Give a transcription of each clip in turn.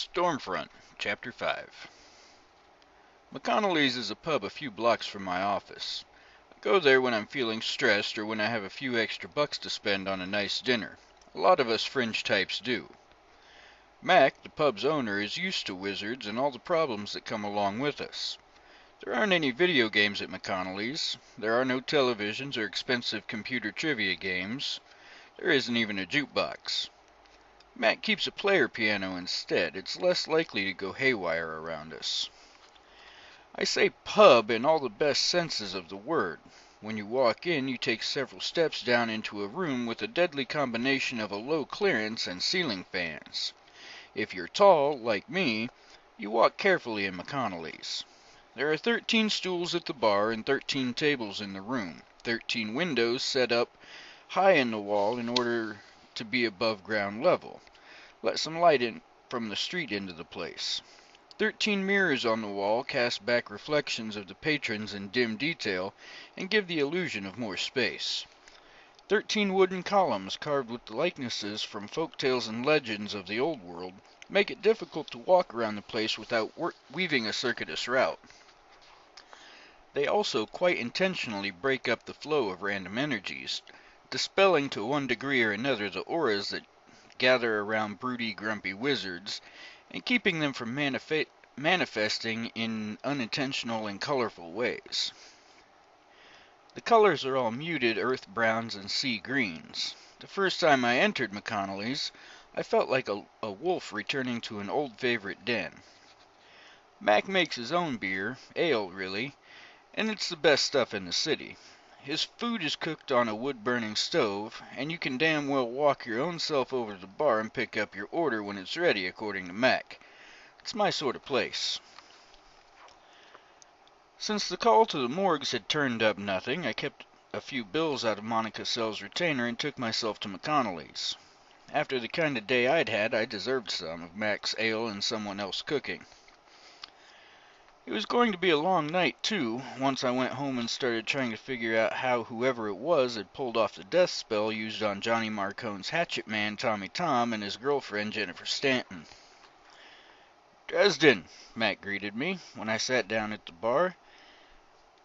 Stormfront, Chapter 5. McConnelly's is a pub a few blocks from my office. I go there when I'm feeling stressed or when I have a few extra bucks to spend on a nice dinner. A lot of us fringe types do. Mac, the pub's owner, is used to wizards and all the problems that come along with us. There aren't any video games at McConnelly's. There are no televisions or expensive computer trivia games. There isn't even a jukebox. Matt keeps a player piano instead. It's less likely to go haywire around us. I say pub in all the best senses of the word. When you walk in, you take several steps down into a room with a deadly combination of a low clearance and ceiling fans. If you're tall, like me, you walk carefully in McConnelly's. There are 13 stools at the bar and 13 tables in the room, 13 windows set up high in the wall in order to be above ground level. Let some light in from the street into the place. 13 mirrors on the wall cast back reflections of the patrons in dim detail and give the illusion of more space. 13 wooden columns carved with the likenesses from folktales and legends of the old world make it difficult to walk around the place without weaving a circuitous route. They also quite intentionally break up the flow of random energies, dispelling to one degree or another the auras that gather around broody, grumpy wizards, and keeping them from manifesting in unintentional and colorful ways. The colors are all muted earth browns and sea greens. The first time I entered McConnelly's, I felt like a wolf returning to an old favorite den. Mac makes his own beer, ale really, and it's the best stuff in the city. His food is cooked on a wood-burning stove, and you can damn well walk your own self over to the bar and pick up your order when it's ready, according to Mac. It's my sort of place. Since the call to the morgues had turned up nothing, I kept a few bills out of Monica Sell's retainer and took myself to McConnelly's. After the kind of day I'd had, I deserved some of Mac's ale and someone else cooking. It was going to be a long night, too, once I went home and started trying to figure out how whoever it was had pulled off the death spell used on Johnny Marcone's hatchet man, Tommy Tom, and his girlfriend, Jennifer Stanton. "Dresden," Mac greeted me when I sat down at the bar.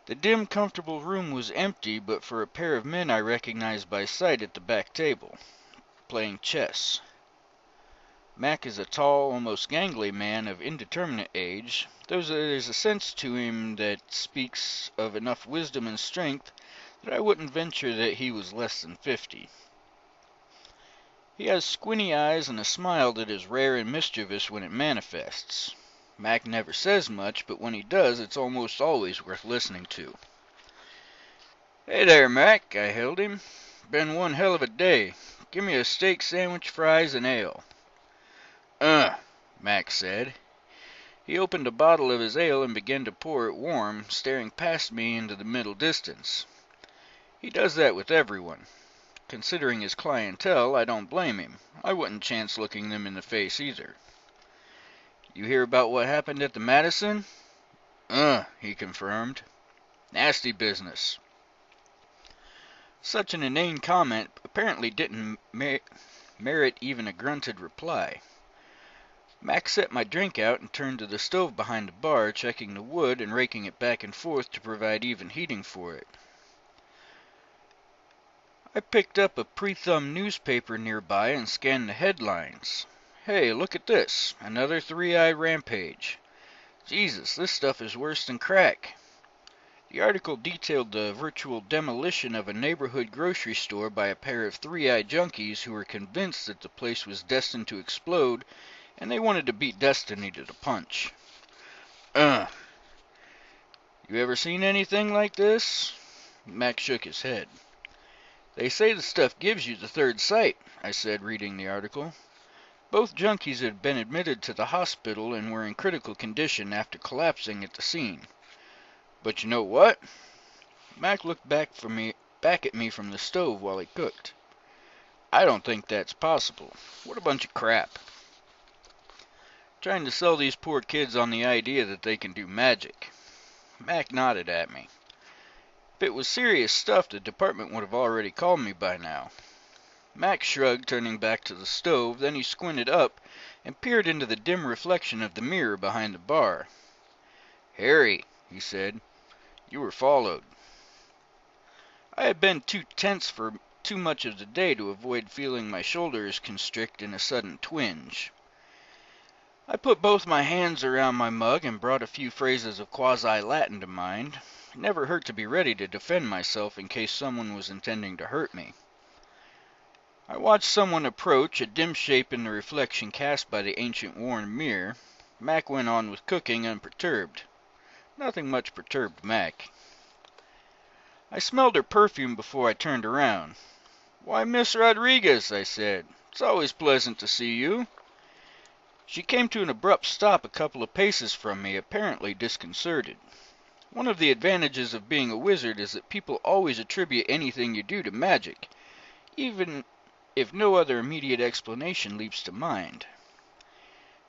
The dim, comfortable room was empty, but for a pair of men I recognized by sight at the back table, playing chess. Mac is a tall, almost gangly man of indeterminate age, though there's a sense to him that speaks of enough wisdom and strength that I wouldn't venture that he was less than 50. He has squinty eyes and a smile that is rare and mischievous when it manifests. Mac never says much, but when he does, it's almost always worth listening to. "Hey there, Mac," I hailed him. "Been one hell of a day. Give me a steak sandwich, fries, and ale." Mac said. He opened a bottle of his ale and began to pour it warm, staring past me into the middle distance. He does that with everyone. Considering his clientele, I don't blame him. I wouldn't chance looking them in the face either. "You hear about what happened at the Madison?" He confirmed. "Nasty business." Such an inane comment apparently didn't merit even a grunted reply. Mac set my drink out and turned to the stove behind the bar, checking the wood and raking it back and forth to provide even heating for it. I picked up a pre-thumbed newspaper nearby and scanned the headlines. Hey, look at this. Another three-eye rampage. Jesus, this stuff is worse than crack. The article detailed the virtual demolition of a neighborhood grocery store by a pair of three-eyed junkies who were convinced that the place was destined to explode, and they wanted to beat destiny to the punch. You ever seen anything like this? Mac shook his head. "They say the stuff gives you the third sight," I said, reading the article. Both junkies had been admitted to the hospital and were in critical condition after collapsing at the scene. "But you know what?" Mac looked back at me from the stove while he cooked. "I don't think that's possible. What a bunch of crap. Trying to sell these poor kids on the idea that they can do magic." Mac nodded at me. "If it was serious stuff, the department would have already called me by now." Mac shrugged, turning back to the stove. Then he squinted up and peered into the dim reflection of the mirror behind the bar. "Harry," he said, "you were followed." I had been too tense for too much of the day to avoid feeling my shoulders constrict in a sudden twinge. I put both my hands around my mug and brought a few phrases of quasi-Latin to mind. It never hurt to be ready to defend myself in case someone was intending to hurt me. I watched someone approach, a dim shape in the reflection cast by the ancient worn mirror. Mac went on with cooking unperturbed. Nothing much perturbed Mac. I smelled her perfume before I turned around. "Why, Miss Rodriguez," I said, "it's always pleasant to see you." She came to an abrupt stop a couple of paces from me, apparently disconcerted. One of the advantages of being a wizard is that people always attribute anything you do to magic, even if no other immediate explanation leaps to mind.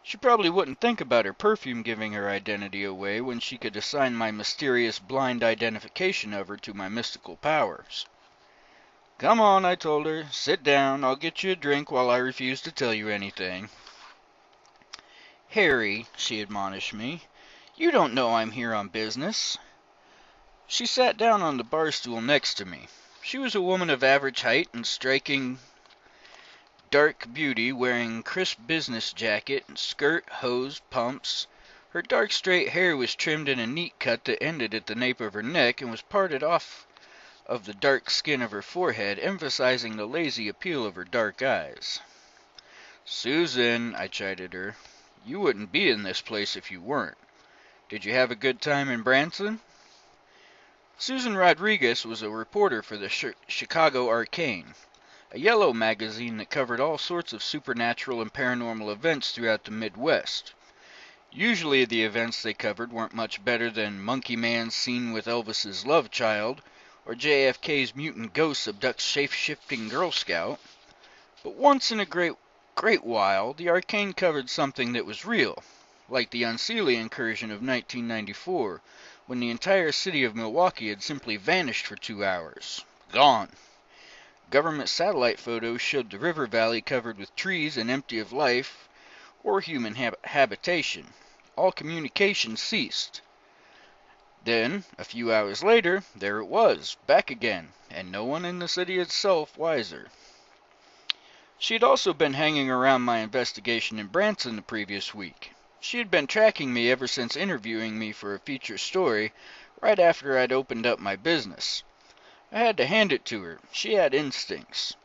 She probably wouldn't think about her perfume giving her identity away when she could assign my mysterious blind identification of her to my mystical powers. "Come on," I told her. "Sit down. I'll get you a drink while I refuse to tell you anything." "Harry," she admonished me, "you don't know I'm here on business." She sat down on the bar stool next to me. She was a woman of average height and striking dark beauty, wearing crisp business jacket, skirt, hose, pumps. Her dark straight hair was trimmed in a neat cut that ended at the nape of her neck and was parted off of the dark skin of her forehead, emphasizing the lazy appeal of her dark eyes. "Susan," I chided her, "you wouldn't be in this place if you weren't. Did you have a good time in Branson?" Susan Rodriguez was a reporter for the Chicago Arcane, a yellow magazine that covered all sorts of supernatural and paranormal events throughout the Midwest. Usually the events they covered weren't much better than Monkey Man's scene with Elvis's love child, or JFK's mutant ghost abducts shape-shifting Girl Scout. But once in a great while, the Arcane covered something that was real, like the Unseelie incursion of 1994, when the entire city of Milwaukee had simply vanished for 2 hours. Gone. Government satellite photos showed the river valley covered with trees and empty of life or human habitation. All communication ceased. Then, a few hours later, there it was, back again, and no one in the city itself wiser. She had also been hanging around my investigation in Branson the previous week. She had been tracking me ever since interviewing me for a feature story, right after I'd opened up my business. I had to hand it to her. She had instincts,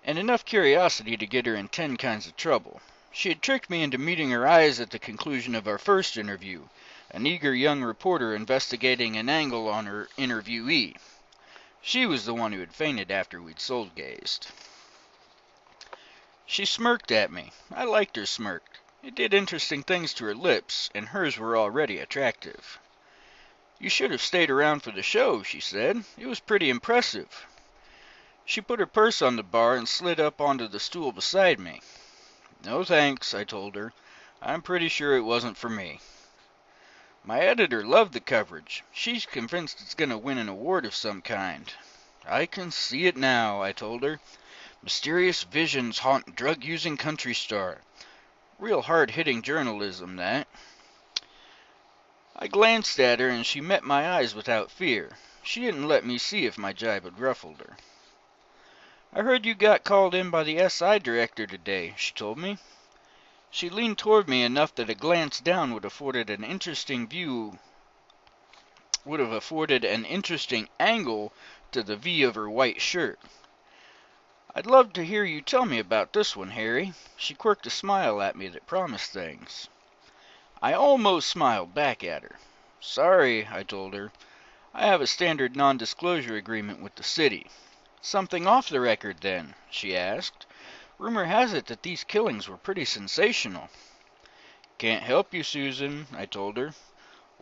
and enough curiosity to get her in 10 kinds of trouble. She had tricked me into meeting her eyes at the conclusion of our first interview, an eager young reporter investigating an angle on her interviewee. She was the one who had fainted after we'd soul-gazed. She smirked at me. I liked her smirk. It did interesting things to her lips, and hers were already attractive. "You should have stayed around for the show," she said. "It was pretty impressive." She put her purse on the bar and slid up onto the stool beside me. "No thanks," I told her. "I'm pretty sure it wasn't for me." "My editor loved the coverage. She's convinced it's going to win an award of some kind." "I can see it now," I told her. "Mysterious visions haunt drug-using country star. Real hard-hitting journalism, that." I glanced at her, and she met my eyes without fear. She didn't let me see if my jibe had ruffled her. "I heard you got called in by the SI director today," she told me. She leaned toward me enough that a glance down would have afforded an interesting angle to the V of her white shirt. "I'd love to hear you tell me about this one, Harry." She quirked a smile at me that promised things. I almost smiled back at her. "Sorry," I told her. "I have a standard non-disclosure agreement with the city." "Something off the record, then?" she asked. "Rumor has it that these killings were pretty sensational." "Can't help you, Susan," I told her.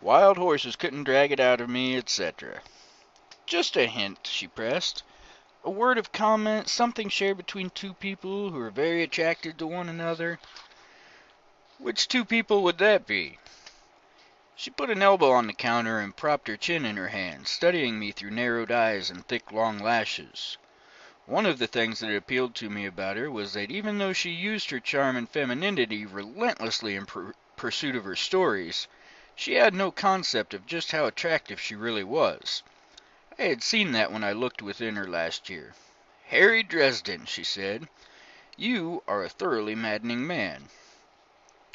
"Wild horses couldn't drag it out of me, etc." "Just a hint," she pressed. "A word of comment, something shared between two people who are very attracted to one another." "Which 2 people would that be?" She put an elbow on the counter and propped her chin in her hand, studying me through narrowed eyes and thick long lashes. One of the things that appealed to me about her was that even though she used her charm and femininity relentlessly in pursuit of her stories, she had no concept of just how attractive she really was. I had seen that when I looked within her last year. "Harry Dresden," she said, "you are a thoroughly maddening man."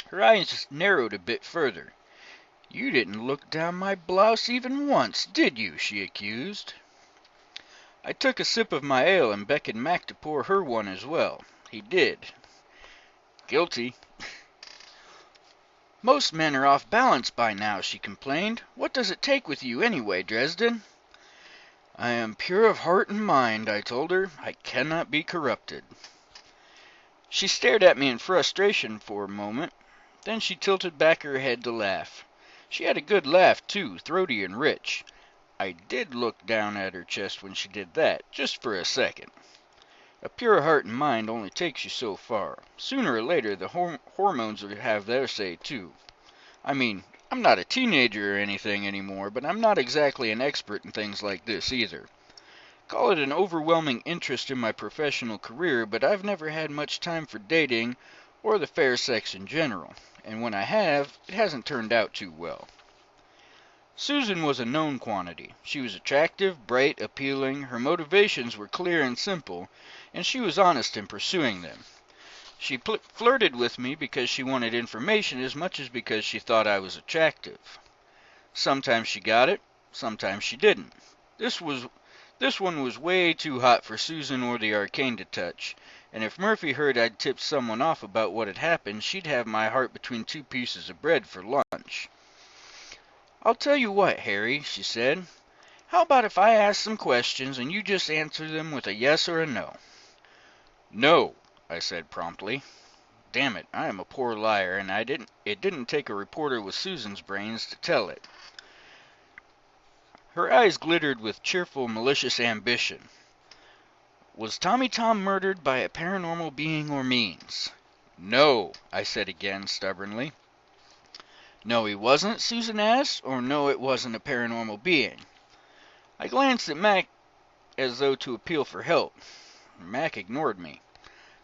Her eyes narrowed a bit further. "You didn't look down my blouse even once, did you?" she accused. I took a sip of my ale and beckoned Mac to pour her one as well. He did. "Guilty." "Most men are off balance by now," she complained. "What does it take with you anyway, Dresden?" "I am pure of heart and mind," I told her. "I cannot be corrupted." She stared at me in frustration for a moment. Then she tilted back her head to laugh. She had a good laugh, too, throaty and rich. I did look down at her chest when she did that, just for a second. A pure heart and mind only takes you so far. Sooner or later, the hormones would have their say, too. I mean, I'm not a teenager or anything anymore, but I'm not exactly an expert in things like this either. Call it an overwhelming interest in my professional career, but I've never had much time for dating or the fair sex in general, and when I have, it hasn't turned out too well. Susan was a known quantity. She was attractive, bright, appealing, her motivations were clear and simple, and she was honest in pursuing them. She flirted with me because she wanted information as much as because she thought I was attractive. Sometimes she got it, sometimes she didn't. This one was way too hot for Susan or the Arcane to touch, and if Murphy heard I'd tipped someone off about what had happened, she'd have my heart between two pieces of bread for lunch. "I'll tell you what, Harry," she said. "How about if I ask some questions and you just answer them with a yes or a no?" "No," I said promptly. Damn it, I am a poor liar, and it didn't take a reporter with Susan's brains to tell it. Her eyes glittered with cheerful, malicious ambition. "Was Tommy Tom murdered by a paranormal being or means?" "No," I said again, stubbornly. "No, he wasn't?" Susan asked, "or no, it wasn't a paranormal being?" I glanced at Mac as though to appeal for help. Mac ignored me.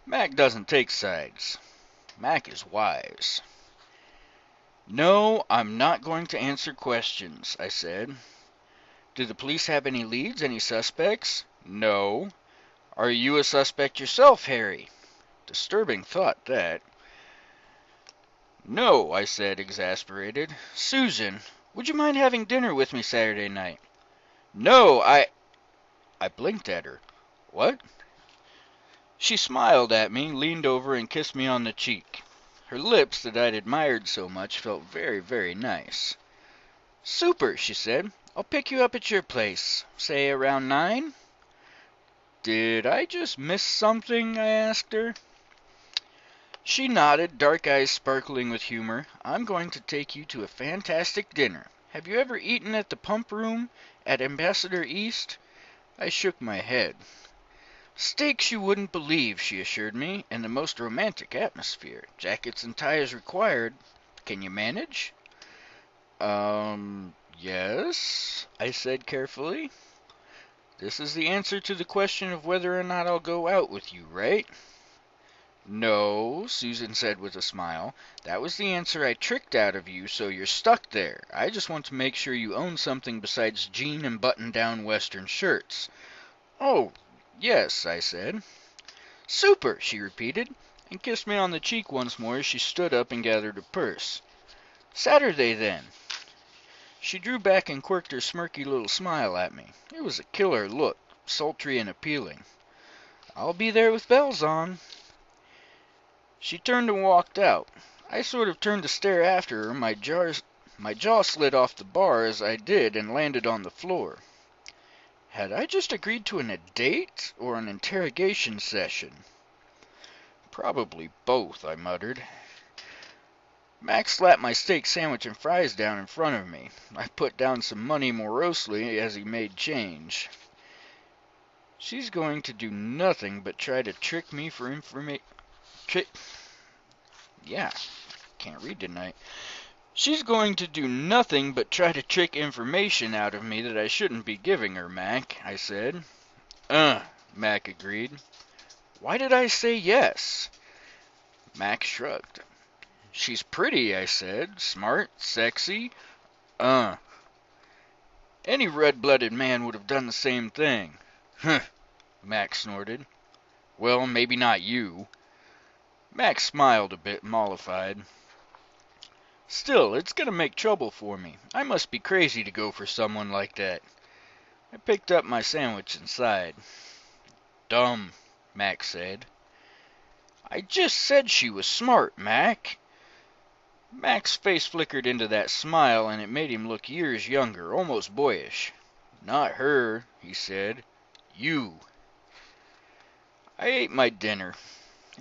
Mac doesn't take sides. Mac is wise. "No, I'm not going to answer questions," I said. "Do the police have any leads, any suspects?" "No." "Are you a suspect yourself, Harry?" Disturbing thought, that. "No," I said, exasperated. "Susan, would you mind having dinner with me Saturday night?" "No, I blinked at her. "What?" She smiled at me, leaned over, and kissed me on the cheek. Her lips, that I'd admired so much, felt very, very nice. "Super," she said. "I'll pick you up at your place. Say around 9?" "Did I just miss something?" I asked her. She nodded, dark eyes sparkling with humor. "I'm going to take you to a fantastic dinner. Have you ever eaten at the Pump Room at Ambassador East?" I shook my head. "Steaks you wouldn't believe," she assured me, "and the most romantic atmosphere. Jackets and ties required. Can you manage?" Yes," I said carefully. "This is the answer to the question of whether or not I'll go out with you, right?" "No," Susan said with a smile. "That was the answer I tricked out of you, so you're stuck there. I just want to make sure you own something besides jean and button-down Western shirts." "Oh, yes," I said. "Super," she repeated, and kissed me on the cheek once more as she stood up and gathered her purse. "Saturday, then." She drew back and quirked her smirky little smile at me. It was a killer look, sultry and appealing. "I'll be there with bells on." She turned and walked out. I sort of turned to stare after her. My jaw slid off the bar as I did and landed on the floor. Had I just agreed to a date or an interrogation session? "Probably both," I muttered. Max slapped my steak sandwich and fries down in front of me. I put down some money morosely as he made change. She's going to do nothing but try to trick me for information. Can't read tonight. "She's going to do nothing but try to trick information out of me that I shouldn't be giving her, Mac," I said. Mac agreed. Why did I say yes? Mac shrugged. She's pretty, I said. Smart, sexy. Uh. Any red-blooded man would have done the same thing. Huh, Mac snorted. Well, maybe not you. Mac smiled a bit, mollified. Still, it's gonna make trouble for me. I must be crazy to go for someone like that. I picked up my sandwich and sighed. Dumb, Mac said. I just said she was smart, Mac. Mac's face flickered into that smile, and it made him look years younger, almost boyish. Not her, he said. You. I ate my dinner,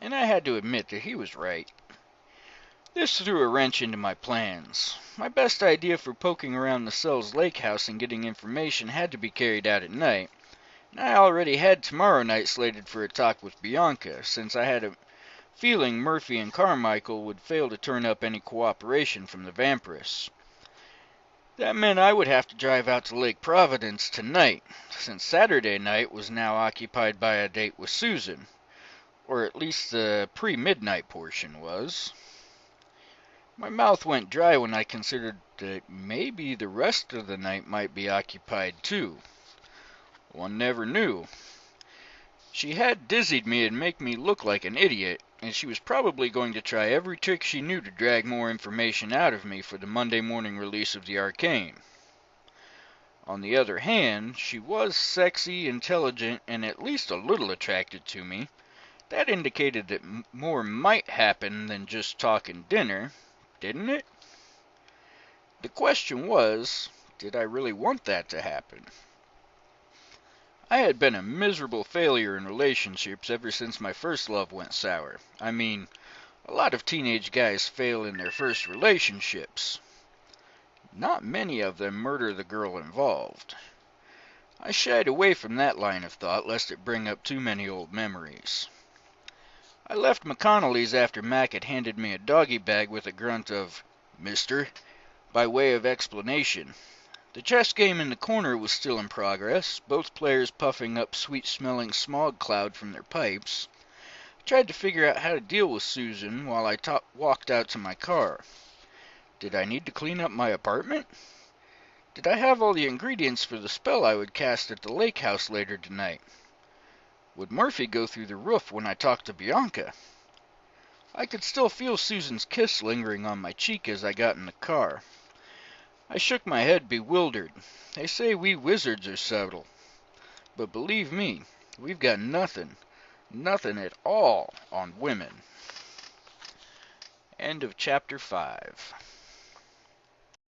and I had to admit that he was right. This threw a wrench into my plans. My best idea for poking around the Sells Lake house and getting information had to be carried out at night, and I already had tomorrow night slated for a talk with Bianca, since I had a feeling Murphy and Carmichael would fail to turn up any cooperation from the vampiress. That meant I would have to drive out to Lake Providence tonight, since Saturday night was now occupied by a date with Susan, or at least the pre-midnight portion was. My mouth went dry when I considered that maybe the rest of the night might be occupied too. One never knew. She had dizzied me and make me look like an idiot, and she was probably going to try every trick she knew to drag more information out of me for the Monday morning release of the Arcane. On the other hand, she was sexy, intelligent, and at least a little attracted to me. That indicated that more might happen than just talk and dinner, didn't it? The question was, did I really want that to happen? I had been a miserable failure in relationships ever since my first love went sour. I mean, a lot of teenage guys fail in their first relationships. Not many of them murder the girl involved. I shied away from that line of thought lest it bring up too many old memories. I left McConnelly's after Mac had handed me a doggy bag with a grunt of, "Mister," by way of explanation. The chess game in the corner was still in progress, both players puffing up sweet-smelling smog cloud from their pipes. I tried to figure out how to deal with Susan while I walked out to my car. Did I need to clean up my apartment? Did I have all the ingredients for the spell I would cast at the lake house later tonight? Would Murphy go through the roof when I talked to Bianca? I could still feel Susan's kiss lingering on my cheek as I got in the car. I shook my head, bewildered. They say we wizards are subtle. But believe me, we've got nothing at all on women. End of chapter 5.